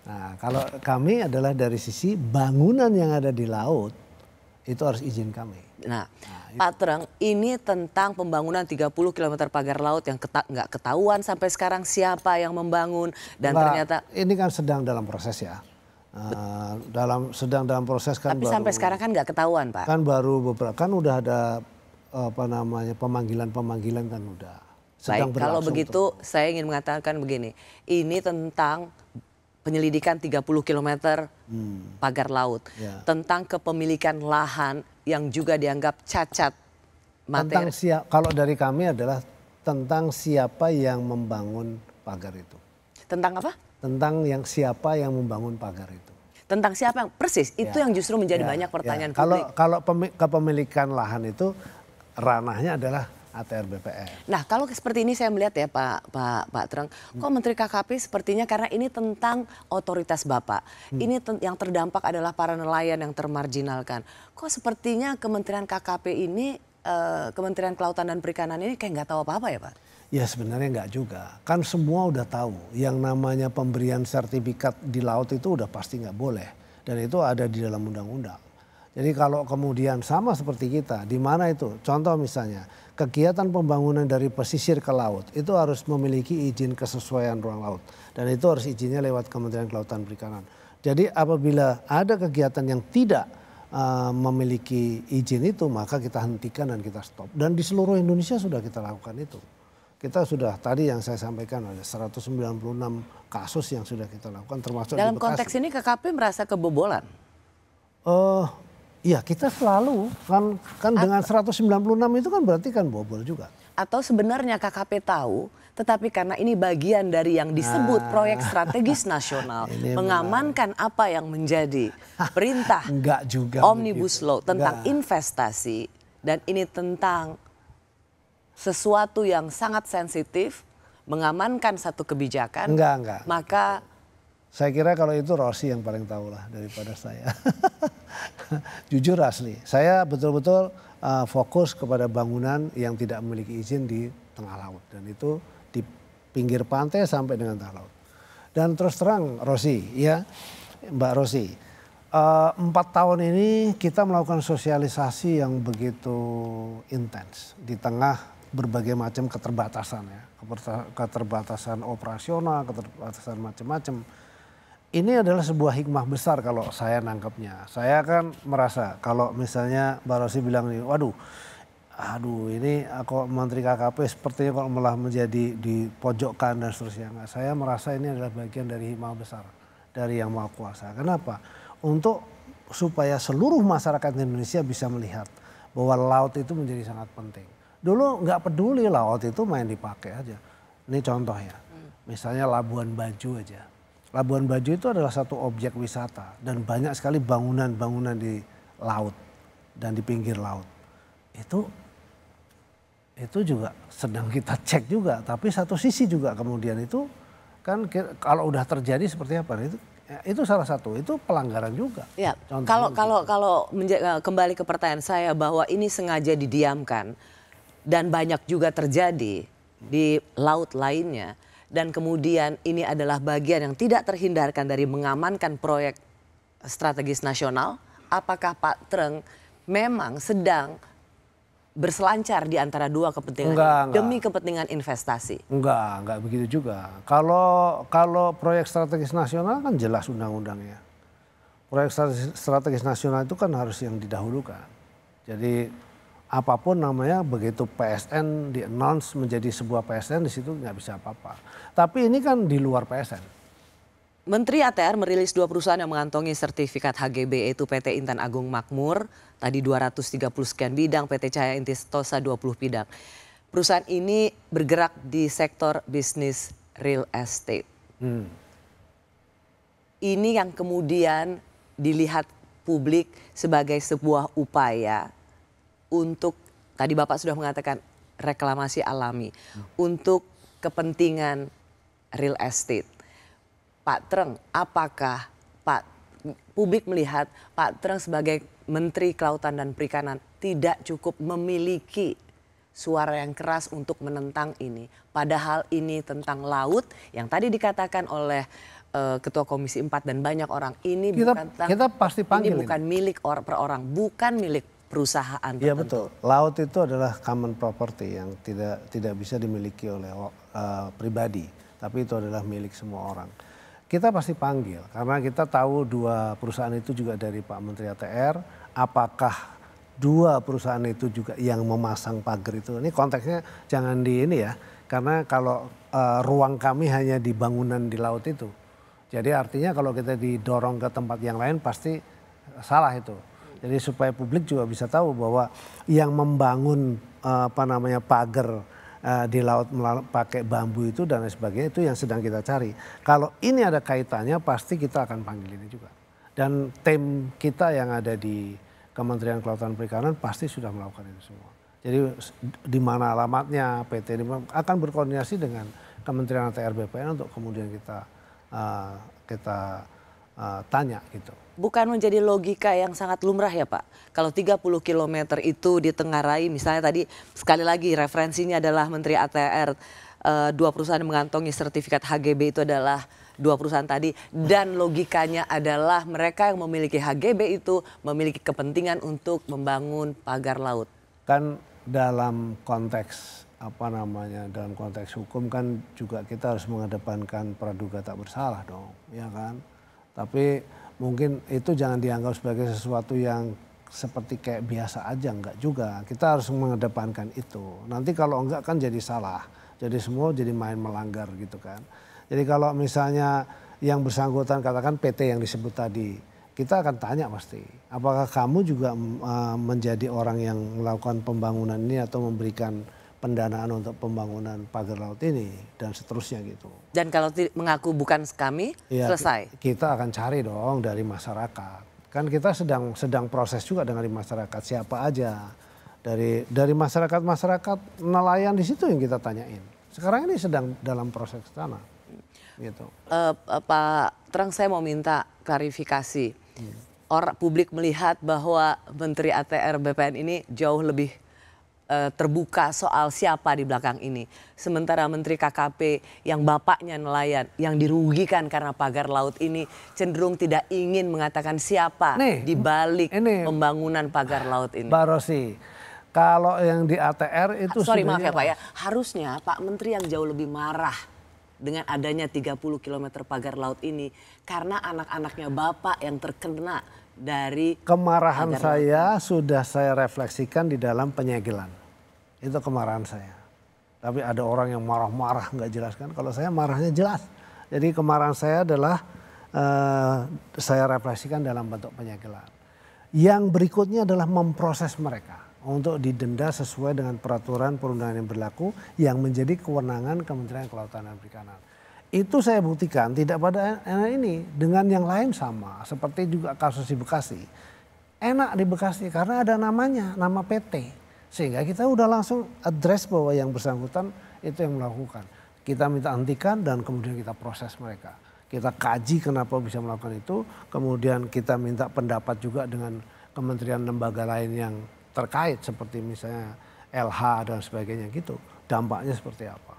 Nah, kalau kami adalah dari sisi bangunan yang ada di laut, itu harus izin kami. Nah Pak Treng, ini tentang pembangunan 30 km pagar laut yang nggak ketahuan sampai sekarang siapa yang membangun dan ternyata. Ini kan sedang dalam proses ya. Sedang dalam proses kan. Tapi sampai sekarang kan nggak ketahuan Pak. Kan baru beberapa, kan udah ada pemanggilan kan udah. Baik, kalau begitu saya ingin mengatakan begini, ini tentang penyelidikan 30 km pagar laut, tentang kepemilikan lahan yang juga dianggap cacat materi. Kalau dari kami adalah tentang siapa yang membangun pagar itu. Tentang apa? Tentang siapa yang membangun pagar itu. Tentang siapa yang persis, itu yang justru menjadi banyak pertanyaan publik. Kalau kepemilikan lahan itu ranahnya adalah ATR BPN. Nah kalau seperti ini saya melihat ya Pak Treng, kok Menteri KKP sepertinya karena ini tentang otoritas Bapak. Ini yang terdampak adalah para nelayan yang termarginalkan. Kok sepertinya Kementerian KKP ini, Kementerian Kelautan dan Perikanan ini kayak nggak tahu apa-apa ya Pak? Ya sebenarnya nggak juga. Kan semua udah tahu yang namanya pemberian sertifikat di laut itu udah pasti nggak boleh. Dan itu ada di dalam undang-undang. Jadi kalau kemudian sama seperti kita, di mana itu? Contoh misalnya, kegiatan pembangunan dari pesisir ke laut itu harus memiliki izin kesesuaian ruang laut. Dan itu harus izinnya lewat Kementerian Kelautan dan Perikanan. Jadi apabila ada kegiatan yang tidak memiliki izin itu, maka kita hentikan dan kita stop. Dan di seluruh Indonesia sudah kita lakukan itu. Kita sudah, tadi yang saya sampaikan ada 196 kasus yang sudah kita lakukan termasuk dalam di Bekasi. Konteks ini KKP merasa kebobolan? Iya kita selalu kan dengan 196 itu kan berarti kan bobol juga. Atau sebenarnya KKP tahu tetapi karena ini bagian dari yang disebut proyek strategis nasional mengamankan apa yang menjadi perintah Omnibus Law tentang investasi dan ini tentang sesuatu yang sangat sensitif, mengamankan satu kebijakan. Enggak. Maka saya kira kalau itu Rossi yang paling tahu lah daripada saya. Jujur asli, saya betul-betul fokus kepada bangunan yang tidak memiliki izin di tengah laut dan itu di pinggir pantai sampai dengan tengah laut. Dan terus terang Rosi, ya Mbak Rosi, 4 tahun ini kita melakukan sosialisasi yang begitu intens di tengah berbagai macam keterbatasan ya, keterbatasan operasional, keterbatasan macam-macam. Ini adalah sebuah hikmah besar kalau saya nangkepnya. Saya kan merasa kalau misalnya Mbak Rosi bilang nih, aduh ini kok Menteri KKP sepertinya kok malah menjadi dipojokkan dan seterusnya. Nah, saya merasa ini adalah bagian dari hikmah besar dari Yang Maha Kuasa. Kenapa? Untuk supaya seluruh masyarakat Indonesia bisa melihat bahwa laut itu menjadi sangat penting. Dulu nggak peduli laut itu main dipakai aja. Ini contoh ya, misalnya Labuan Bajo aja. Labuan Bajo itu adalah satu objek wisata dan banyak sekali bangunan-bangunan di laut dan di pinggir laut. Itu juga sedang kita cek juga, tapi satu sisi juga kemudian itu kan kalau udah terjadi seperti apa itu salah satu, itu pelanggaran juga. Ya, kalau kembali ke pertanyaan saya bahwa ini sengaja didiamkan dan banyak juga terjadi di laut lainnya. Dan kemudian ini adalah bagian yang tidak terhindarkan dari mengamankan proyek strategis nasional. Apakah Pak Treng memang sedang berselancar di antara dua kepentingan demi kepentingan investasi? Enggak begitu juga. Kalau proyek strategis nasional kan jelas undang-undangnya. Proyek strategis nasional itu kan harus yang didahulukan. Jadi apapun namanya, begitu PSN di-announce menjadi sebuah PSN, di situ nggak bisa apa-apa. Tapi ini kan di luar PSN. Menteri ATR merilis 2 perusahaan yang mengantongi sertifikat HGB, yaitu PT Intan Agung Makmur, tadi 230 sekian bidang, PT Cahaya Intistosa 20 bidang. Perusahaan ini bergerak di sektor bisnis real estate. Ini yang kemudian dilihat publik sebagai sebuah upaya untuk, tadi Bapak sudah mengatakan reklamasi alami, untuk kepentingan real estate. Pak Treng, apakah publik melihat Pak Treng sebagai Menteri Kelautan dan Perikanan tidak cukup memiliki suara yang keras untuk menentang ini? Padahal ini tentang laut yang tadi dikatakan oleh Ketua Komisi 4 dan banyak orang, ini kita pasti panggil ini bukan milik per orang, bukan milik perusahaan tertentu. Iya betul. Laut itu adalah common property yang tidak bisa dimiliki oleh pribadi, tapi itu adalah milik semua orang. Kita pasti panggil karena kita tahu 2 perusahaan itu juga dari Pak Menteri ATR. Apakah 2 perusahaan itu juga yang memasang pagar itu? Ini konteksnya jangan di ini ya, karena kalau ruang kami hanya di bangunan di laut itu. Jadi artinya kalau kita didorong ke tempat yang lain pasti salah itu. Jadi supaya publik juga bisa tahu bahwa yang membangun pagar di laut pakai bambu itu dan lain sebagainya itu yang sedang kita cari. Kalau ini ada kaitannya pasti kita akan panggil ini juga. Dan tim kita yang ada di Kementerian Kelautan Perikanan pasti sudah melakukan itu semua. Jadi di mana alamatnya PT akan berkoordinasi dengan Kementerian ATR BPN untuk kemudian kita tanya gitu. Bukan menjadi logika yang sangat lumrah ya Pak? Kalau 30 km itu ditengarai, misalnya tadi sekali lagi referensinya adalah Menteri ATR, 2 perusahaan yang mengantongi sertifikat HGB itu adalah 2 perusahaan tadi. Dan logikanya adalah mereka yang memiliki HGB itu memiliki kepentingan untuk membangun pagar laut. Kan dalam konteks dalam konteks hukum kan juga kita harus mengedepankan praduga tak bersalah dong, ya kan? Tapi mungkin itu jangan dianggap sebagai sesuatu yang seperti kayak biasa aja, enggak juga. Kita harus mengedepankan itu. Nanti kalau enggak kan jadi salah. Jadi semua jadi main melanggar gitu kan. Jadi kalau misalnya yang bersangkutan katakan PT yang disebut tadi, kita akan tanya pasti. Apakah kamu juga menjadi orang yang melakukan pembangunan ini atau memberikan pendanaan untuk pembangunan pagar laut ini dan seterusnya gitu. Dan kalau mengaku bukan kami, ya, selesai. Kita akan cari dong dari masyarakat. Kan kita sedang proses juga dengan masyarakat siapa aja. Dari masyarakat nelayan di situ yang kita tanyain. Sekarang ini sedang dalam proses sana. Gitu. Pak Treng, saya mau minta klarifikasi. Publik melihat bahwa Menteri ATR BPN ini jauh lebih terbuka soal siapa di belakang ini. Sementara Menteri KKP yang bapaknya nelayan, yang dirugikan karena pagar laut ini cenderung tidak ingin mengatakan siapa di balik pembangunan pagar laut ini. Mbak Rosi, kalau yang di ATR itu sorry maaf ya Pak ya, harusnya Pak Menteri yang jauh lebih marah dengan adanya 30 km pagar laut ini karena anak-anaknya Bapak yang terkena dari kemarahan saya sudah saya refleksikan di dalam penyegelan. Itu kemarahan saya. Tapi ada orang yang marah-marah nggak jelas kan. Kalau saya marahnya jelas. Jadi kemarahan saya adalah saya refleksikan dalam bentuk penyegelan. Yang berikutnya adalah memproses mereka untuk didenda sesuai dengan peraturan perundangan yang berlaku yang menjadi kewenangan Kementerian Kelautan dan Perikanan. Itu saya buktikan tidak pada ini, dengan yang lain sama. Seperti juga kasus di Bekasi. Enak di Bekasi karena ada namanya, nama PT. Sehingga kita udah langsung address bahwa yang bersangkutan itu yang melakukan. Kita minta hentikan dan kemudian kita proses mereka. Kita kaji kenapa bisa melakukan itu. Kemudian kita minta pendapat juga dengan kementerian lembaga lain yang terkait. Seperti misalnya LH dan sebagainya gitu. Dampaknya seperti apa.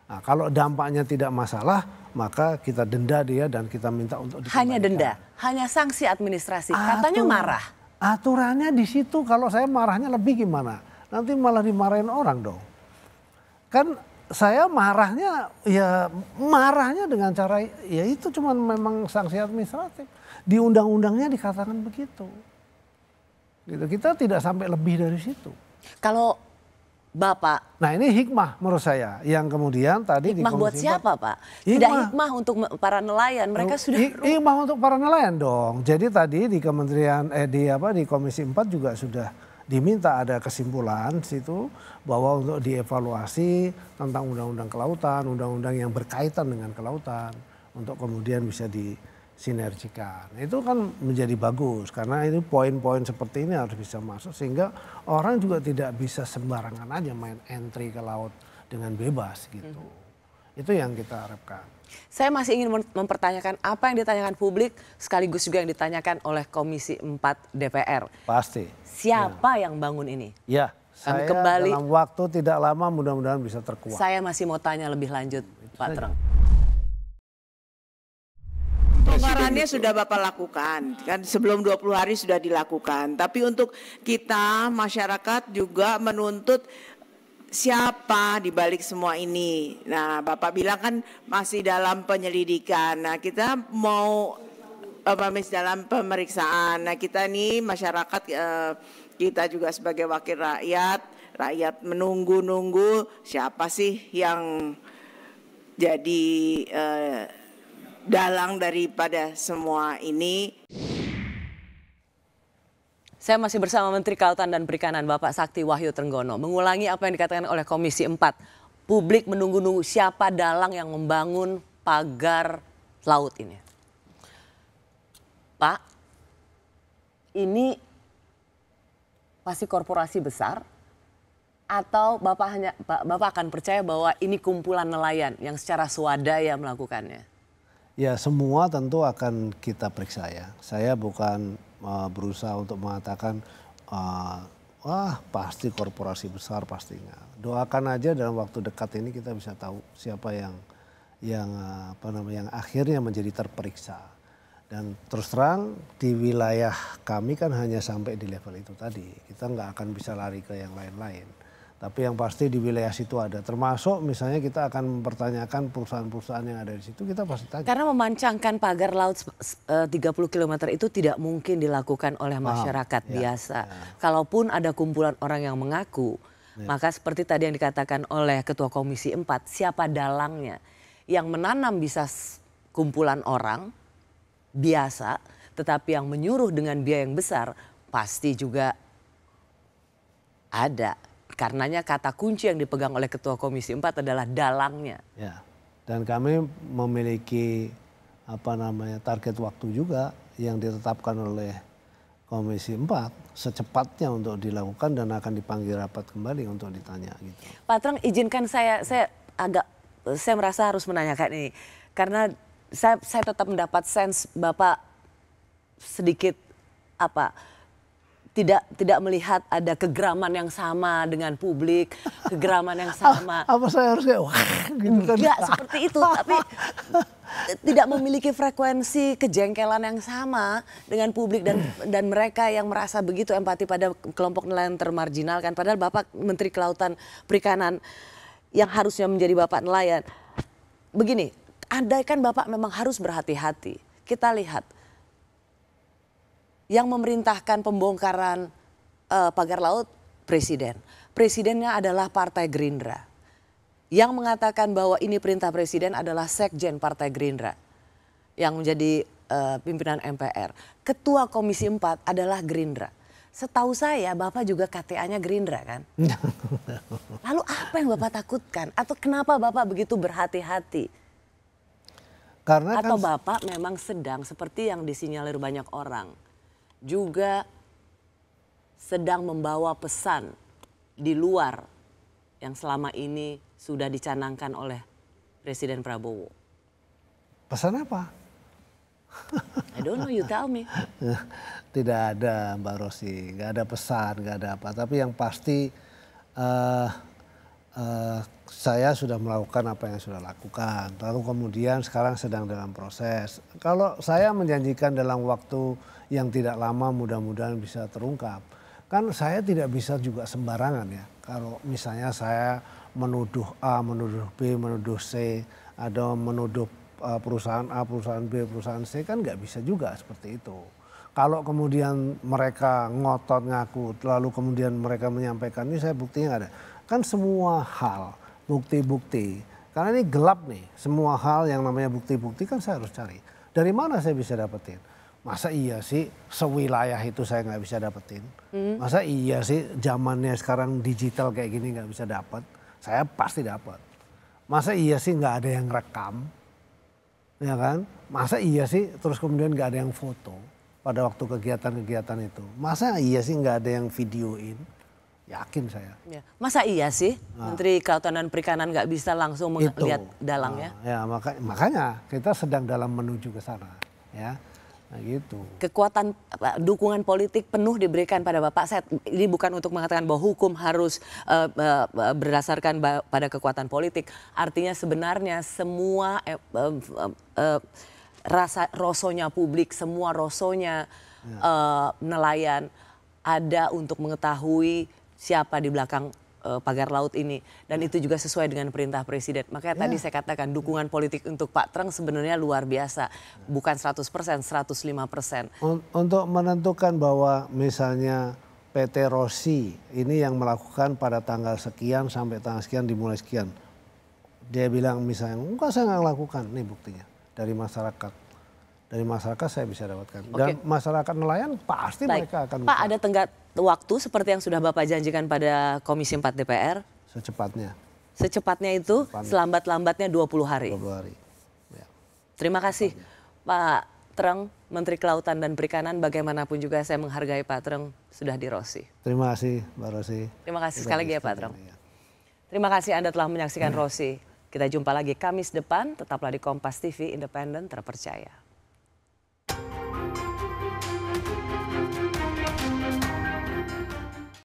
Nah, kalau dampaknya tidak masalah, maka kita denda dia dan kita minta untuk dikembalikan. Hanya denda, hanya sanksi administrasi. Katanya marah. Aturannya di situ, kalau saya marahnya lebih gimana? Nanti malah dimarahin orang dong. Kan saya marahnya dengan cara ya itu cuma memang sanksi administratif. Di undang-undangnya dikatakan begitu. Gitu. Kita tidak sampai lebih dari situ. Kalau Bapak. Nah ini hikmah menurut saya. Yang kemudian tadi hikmah buat siapa Pak? Tidak hikmah untuk para nelayan. Mereka sudah. Hikmah untuk para nelayan dong. Jadi tadi di Kementerian di Komisi 4 juga sudah diminta ada kesimpulan situ bahwa untuk dievaluasi tentang undang-undang kelautan, undang-undang yang berkaitan dengan kelautan untuk kemudian bisa disinergikan. Itu kan menjadi bagus karena itu poin-poin seperti ini harus bisa masuk sehingga orang juga tidak bisa sembarangan aja main entry ke laut dengan bebas gitu. Itu yang kita harapkan. Saya masih ingin mempertanyakan apa yang ditanyakan publik sekaligus juga yang ditanyakan oleh Komisi 4 DPR. Pasti. Siapa yang bangun ini? Ya, saya kembali dalam waktu tidak lama mudah-mudahan bisa terkuat. Saya masih mau tanya lebih lanjut, Pak Treng. Pembongkarannya sudah Bapak lakukan, kan sebelum 20 hari sudah dilakukan. Tapi untuk kita masyarakat juga menuntut siapa di balik semua ini. Nah, Bapak bilang kan masih dalam penyelidikan. Nah, kita mau masih dalam pemeriksaan. Nah, kita nih masyarakat kita juga sebagai wakil rakyat menunggu-nunggu siapa sih yang jadi dalang daripada semua ini. Saya masih bersama Menteri Kelautan dan Perikanan Bapak Sakti Wahyu Trenggono. Mengulangi apa yang dikatakan oleh Komisi 4. Publik menunggu-nunggu siapa dalang yang membangun pagar laut ini. Pak, ini pasti korporasi besar atau Bapak akan percaya bahwa ini kumpulan nelayan yang secara swadaya melakukannya? Ya semua tentu akan kita periksa ya. Saya bukan berusaha untuk mengatakan wah pasti korporasi besar pastinya. Doakan aja dalam waktu dekat ini kita bisa tahu siapa yang akhirnya menjadi terperiksa. Dan terus terang di wilayah kami kan hanya sampai di level itu tadi. Kita nggak akan bisa lari ke yang lain-lain. Tapi yang pasti di wilayah situ ada. Termasuk misalnya kita akan mempertanyakan perusahaan-perusahaan yang ada di situ, kita pasti tanya. Karena memancangkan pagar laut 30 km itu tidak mungkin dilakukan oleh masyarakat biasa. Kalaupun ada kumpulan orang yang mengaku, maka seperti tadi yang dikatakan oleh Ketua Komisi 4, siapa dalangnya? Yang menanam bisa kumpulan orang biasa, tetapi yang menyuruh dengan biaya yang besar pasti juga ada. Karenanya kata kunci yang dipegang oleh Ketua Komisi 4 adalah dalangnya. Ya. Dan kami memiliki target waktu juga yang ditetapkan oleh Komisi 4 secepatnya untuk dilakukan dan akan dipanggil rapat kembali untuk ditanya gitu. Pak Treng, izinkan saya merasa harus menanyakan ini karena saya tetap mendapat sense Bapak sedikit tidak melihat ada kegeraman yang sama dengan publik, kegeraman yang sama. Apa saya harus kayak wah gitu kan? Enggak seperti itu, tapi tidak memiliki frekuensi kejengkelan yang sama dengan publik dan mereka yang merasa begitu empati pada kelompok nelayan termarginalkan. Padahal Bapak Menteri Kelautan Perikanan yang harusnya menjadi Bapak nelayan. Begini, andaikan Bapak memang harus berhati-hati. Kita lihat yang memerintahkan pembongkaran pagar laut presiden. Presidennya adalah Partai Gerindra. Yang mengatakan bahwa ini perintah presiden adalah Sekjen Partai Gerindra yang menjadi pimpinan MPR. Ketua Komisi 4 adalah Gerindra. Setahu saya Bapak juga KTA-nya Gerindra kan? Lalu apa yang Bapak takutkan? Atau kenapa Bapak begitu berhati-hati? Karena atau Bapak memang sedang seperti yang disinyalir banyak orang. Juga sedang membawa pesan di luar yang selama ini sudah dicanangkan oleh Presiden Prabowo. Pesan apa? I don't know, you tell me. Tidak ada Mbak Rosi, nggak ada pesan, nggak ada apa. Tapi yang pasti saya sudah melakukan apa yang sudah lakukan. Lalu kemudian sekarang sedang dalam proses. Kalau saya menjanjikan dalam waktu yang tidak lama mudah-mudahan bisa terungkap. Kan saya tidak bisa juga sembarangan ya. Kalau misalnya saya menuduh A, menuduh B, menuduh C, atau menuduh perusahaan A, perusahaan B, perusahaan C, kan nggak bisa juga seperti itu. Kalau kemudian mereka ngotot ngaku, lalu kemudian mereka menyampaikan ini saya buktinya nggak ada. Kan semua hal, bukti-bukti, karena ini gelap nih, semua hal yang namanya bukti-bukti kan saya harus cari. Dari mana saya bisa dapetin? Masa iya sih sewilayah itu saya nggak bisa dapetin? Masa iya sih zamannya sekarang digital kayak gini nggak bisa dapat? Saya pasti dapat. Masa iya sih nggak ada yang rekam? Ya kan? Masa iya sih terus kemudian nggak ada yang foto pada waktu kegiatan-kegiatan itu? Masa iya sih nggak ada yang videoin? Yakin saya. Ya. Masa iya sih Menteri Kelautan dan Perikanan nggak bisa langsung melihat dalangnya? Ya makanya kita sedang dalam menuju ke sana. Ya. Nah, gitu. Kekuatan dukungan politik penuh diberikan pada Bapak. Ini bukan untuk mengatakan bahwa hukum harus berdasarkan pada kekuatan politik. Artinya sebenarnya semua rosonya publik, semua rosonya nelayan ada untuk mengetahui siapa di belakang pagar laut ini. Dan itu juga sesuai dengan perintah Presiden. Makanya tadi saya katakan dukungan politik untuk Pak Treng sebenarnya luar biasa. Bukan 100%, 105%. Untuk menentukan bahwa misalnya PT Rosi ini yang melakukan pada tanggal sekian sampai tanggal sekian dimulai sekian. Dia bilang misalnya, enggak saya nggak lakukan. Ini buktinya dari masyarakat. Dari masyarakat saya bisa dapatkan. Dan masyarakat nelayan pasti mereka akan Pak, ada tenggat waktu seperti yang sudah Bapak janjikan pada Komisi 4 DPR? Secepatnya. Secepatnya itu selambat-lambatnya 20 hari? 20 hari. Ya. Terima kasih Pak Treng, Menteri Kelautan dan Perikanan. Bagaimanapun juga saya menghargai Pak Treng sudah di Rosi. Terima kasih Mbak Rosi. Terima kasih sekali lagi ya Pak Treng. Terima kasih Anda telah menyaksikan Rosi. Kita jumpa lagi Kamis depan, tetaplah di Kompas TV, independen, terpercaya.